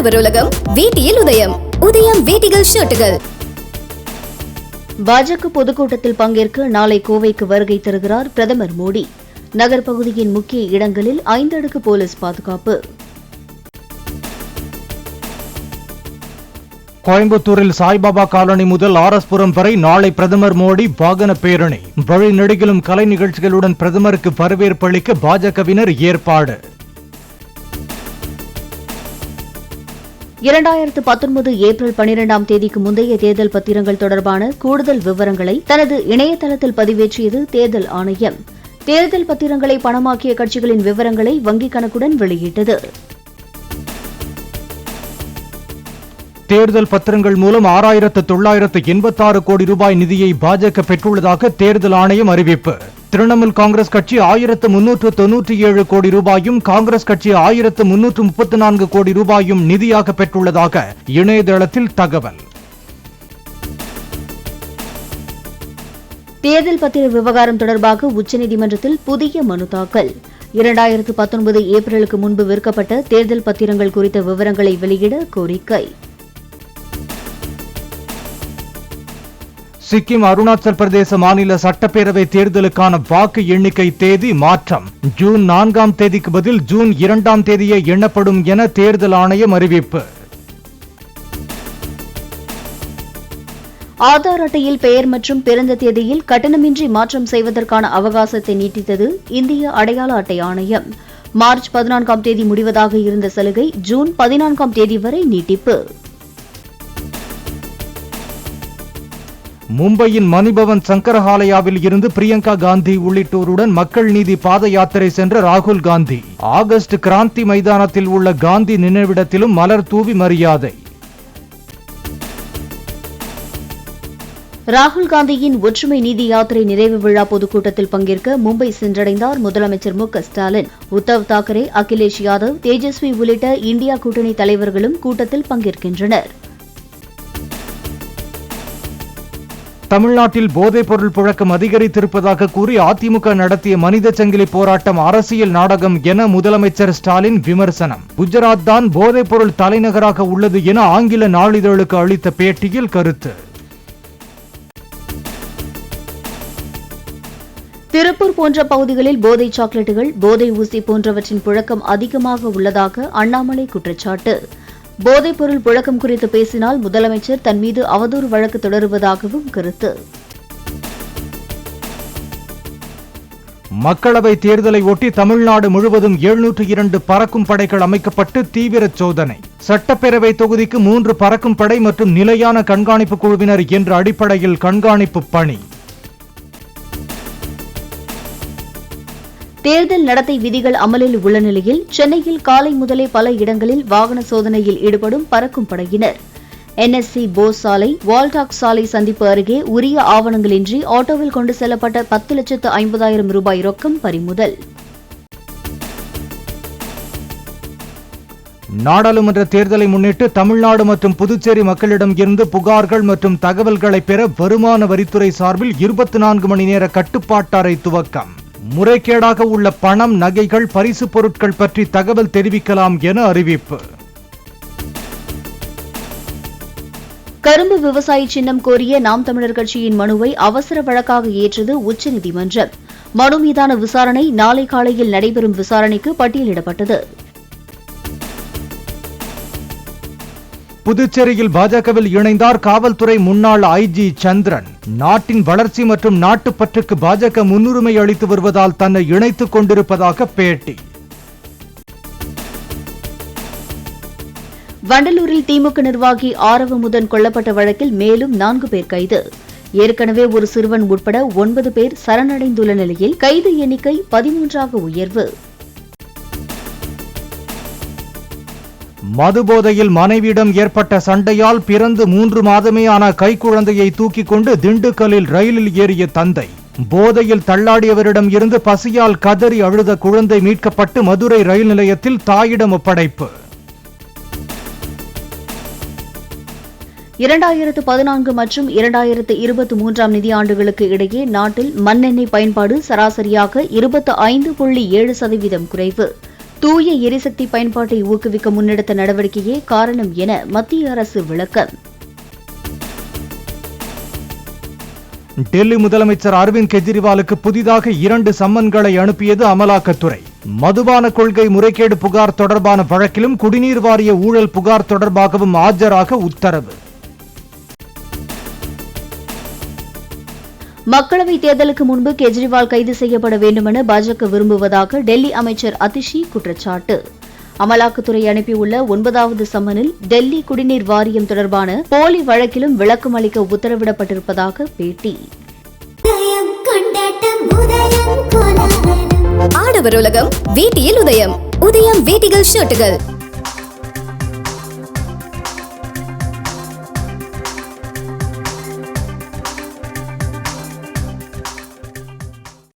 உழவர் உலகம் வேட்டியில் உதயம். உதயம் வேட்டிகள் ஷர்ட்டுகள். பாஜக பொதுக்கூட்டத்தில் பங்கேற்க நாளை கோவைக்கு வருகை தருகிறார் பிரதமர் மோடி. நகர் பகுதியின் முக்கிய இடங்களில் 5 அடுக்கு போலீஸ் பாதுகாப்பு. கோயம்புத்தூரில் சாய்பாபா காலனி முதல் ஆர்எஸ்புரம் வரை நாளை பிரதமர் மோடி வாகன பேரணி. வழிநெடுகிலும் கலை நிகழ்ச்சிகளுடன் பிரதமருக்கு வரவேற்பு அளிக்க பாஜகவினர் ஏற்பாடு. 2019 ஏப்ரல் 12ஆம் தேதிக்கு முந்தைய தேர்தல் பத்திரங்கள் தொடர்பான கூடுதல் விவரங்களை தனது இணையதளத்தில் பதிவேற்றியது தேர்தல் ஆணையம். தேர்தல் பத்திரங்களை பணமாக்கிய கட்சிகளின் விவரங்களை வங்கிக் கணக்குடன் வெளியிட்டது. தேர்தல் பத்திரங்கள் மூலம் 6,986 கோடி ரூபாய் நிதியை பாஜக பெற்றுள்ளதாக தேர்தல் ஆணையம் அறிவிப்பு. திரிணாமுல் காங்கிரஸ் கட்சி 1,397 கோடி ரூபாயும், காங்கிரஸ் கட்சி 1,334 கோடி ரூபாயும் நிதியாக பெற்றுள்ளதாக இணையதளத்தில் தகவல். தேர்தல் பத்திர விவகாரம் தொடர்பாக உச்சநீதிமன்றத்தில் புதிய மனு தாக்கல். 2019 ஏப்ரலுக்கு முன்பு விற்கப்பட்ட தேர்தல் பத்திரங்கள் குறித்த விவரங்களை வெளியிட கோரிக்கை. சிக்கிம், அருணாச்சல் பிரதேச மாநில சட்டப்பேரவை தேர்தலுக்கான வாக்கு எண்ணிக்கை தேதி மாற்றம். ஜூன் 4ஆம் தேதிக்கு பதில் ஜூன் 2ஆம் தேதியே எண்ணப்படும் என தேர்தல் ஆணையம் அறிவிப்பு. ஆதார் அட்டையில் பெயர் மற்றும் பிறந்த தேதியில் கட்டணமின்றி மாற்றம் செய்வதற்கான அவகாசத்தை நீட்டித்தது இந்திய அடையாள அட்டை ஆணையம். மார்ச் 14ஆம் தேதி முடிவதாக இருந்த சலுகை ஜூன் 14ஆம் தேதி வரை நீட்டிப்பு. மும்பையின் மணிபவன் சங்கரஹாலயாவில் இருந்து பிரியங்கா காந்தி உள்ளிட்டோருடன் மக்கள் நீதி பாத யாத்திரை சென்ற ராகுல் காந்தி ஆகஸ்ட் கிராந்தி மைதானத்தில் உள்ள காந்தி நினைவிடத்திலும் மலர் தூவி மரியாதை. ராகுல் காந்தியின் ஒற்றுமை நீதி யாத்திரை நிறைவு விழா பொதுக்கூட்டத்தில் பங்கேற்க மும்பை சென்றடைந்தார் முதலமைச்சர் மு.க.ஸ்டாலின். உத்தவ் தாக்கரே, அகிலேஷ் யாதவ், தேஜஸ்வி உள்ளிட்ட இந்தியா கூட்டணி தலைவர்களும் கூட்டத்தில் பங்கேற்கின்றனர். தமிழ்நாட்டில் போதைப் பொருள் புழக்கம் அதிகரித்திருப்பதாக கூறி அதிமுக நடத்திய மனித சங்கிலி போராட்டம் அரசியல் நாடகம் என முதலமைச்சர் ஸ்டாலின் விமர்சனம். குஜராத் தான் போதைப் பொருள் தலைநகராக உள்ளது என ஆங்கில நாளிதழுக்கு அளித்த பேட்டியில் கருத்து. திருப்பூர் போன்ற பகுதிகளில் போதை சாக்லேட்டுகள், போதை ஊசி போன்றவற்றின் புழக்கம் அதிகமாக உள்ளதாக அண்ணாமலை குற்றச்சாட்டு. போதைப் பொருள் புழக்கம் குறித்து பேசினால் முதலமைச்சர் தன் மீது அவதூறு வழக்கு தொடருவதாகவும் கருத்து. மக்களவை தேர்தலை ஒட்டி தமிழ்நாடு முழுவதும் 702 பறக்கும் படைகள் அமைக்கப்பட்டு தீவிர சோதனை. சட்டப்பேரவை தொகுதிக்கு 3 பறக்கும் படை மற்றும் நிலையான கண்காணிப்பு குழுவினர் என்ற அடிப்படையில் கண்காணிப்பு பணி. தேர்தல் நடத்தை விதிகள் அமலில் உள்ள நிலையில் சென்னையில் காலை முதலே பல இடங்களில் வாகன சோதனையில் ஈடுபடும் பறக்கும் படையினர். NSC போஸ் சாலை, வால்டாக் சாலை சந்திப்பு அருகே உரிய ஆவணங்களின்றி ஆட்டோவில் கொண்டு செல்லப்பட்ட 10,50,000 ரூபாய் ரொக்கம் பறிமுதல். நாடாளுமன்ற தேர்தலை முன்னிட்டு தமிழ்நாடு மற்றும் புதுச்சேரி மக்களிடம் இருந்து புகார்கள் மற்றும் தகவல்களை பெற வருமான வரித்துறை சார்பில் 24 மணி நேர கட்டுப்பாட்டு அறை துவக்கம். முறைகேடாக உள்ள பணம், நகைகள், பரிசு பொருட்கள் பற்றி தகவல் தெரிவிக்கலாம் என அறிவிப்பு. கரும்பு விவசாயி சின்னம் கோரிய நாம் தமிழர் கட்சியின் மனுவை அவசர வழக்காக ஏற்றது உச்சநீதிமன்றம். மனு மீதான விசாரணை நாளை காலையில் நடைபெறும் விசாரணைக்கு பட்டியலிடப்பட்டது. புதுச்சேரியில் பாஜகவில் இணைந்தார் காவல்துறை முன்னாள் IG சந்திரன். நாட்டின் வளர்ச்சி மற்றும் நாட்டுப்பற்றுக்கு பாஜக முன்னுரிமை அளித்து வருவதால் தன்னை இணைத்துக் கொண்டிருப்பதாக பேட்டி. வண்டலூரில் திமுக நிர்வாகி ஆரவமுதன் கொல்லப்பட்ட வழக்கில் மேலும் 4 பேர் கைது. ஏற்கனவே ஒரு சிறுவன் உட்பட 9 பேர் சரணடைந்துள்ள நிலையில் கைது எண்ணிக்கை 13ஆக உயர்வு. மதுபோதையில் மனைவியிடம் ஏற்பட்ட சண்டையால் பிறந்து 3 மாதமே ஆன கைக்குழந்தையை தூக்கிக் கொண்டு திண்டுக்கல்லில் ரயிலில் ஏறிய தந்தை. போதையில் தள்ளாடியவரிடம் இருந்து பசியால் கதறி அழுத குழந்தை மீட்கப்பட்டு மதுரை ரயில் நிலையத்தில் தாயிடம் ஒப்படைப்பு. 2014 மற்றும் 2023ஆம் நிதியாண்டுகளுக்கு இடையே நாட்டில் மண்ணெண்ணெய் பயன்பாடு சராசரியாக 25.7% குறைவு. தூய எரிசக்தி பயன்பாட்டை ஊக்குவிக்க முன்னெடுத்த நடவடிக்கையே காரணம் என மத்திய அரசு விளக்கம். டெல்லி முதலமைச்சர் அரவிந்த் கெஜ்ரிவாலுக்கு புதிதாக 2 சம்மன்களை அனுப்பியது அமலாக்கத்துறை. மதுபான கொள்கை முறைகேடு புகார் தொடர்பான வழக்கிலும் குடிநீர் வாரிய ஊழல் புகார் தொடர்பாகவும் ஆஜராக உத்தரவு. மக்களவைத் தேர்தலுக்கு முன்பு கெஜ்ரிவால் கைது செய்யப்பட வேண்டுமென பாஜக விரும்புவதாக டெல்லி அமைச்சர் அதிஷி குற்றச்சாட்டு. அமலாக்கத்துறை அனுப்பியுள்ள 9வது சம்மனில் டெல்லி குடிநீர் வாரியம் தொடர்பான போலி வழக்கிலும் விளக்கம் அளிக்க உத்தரவிடப்பட்டிருப்பதாக பேட்டி. ஆடவர் உலகம் வேட்டியில் உதயம். உதயம் வேட்டிகள் ஷர்ட்டுகள்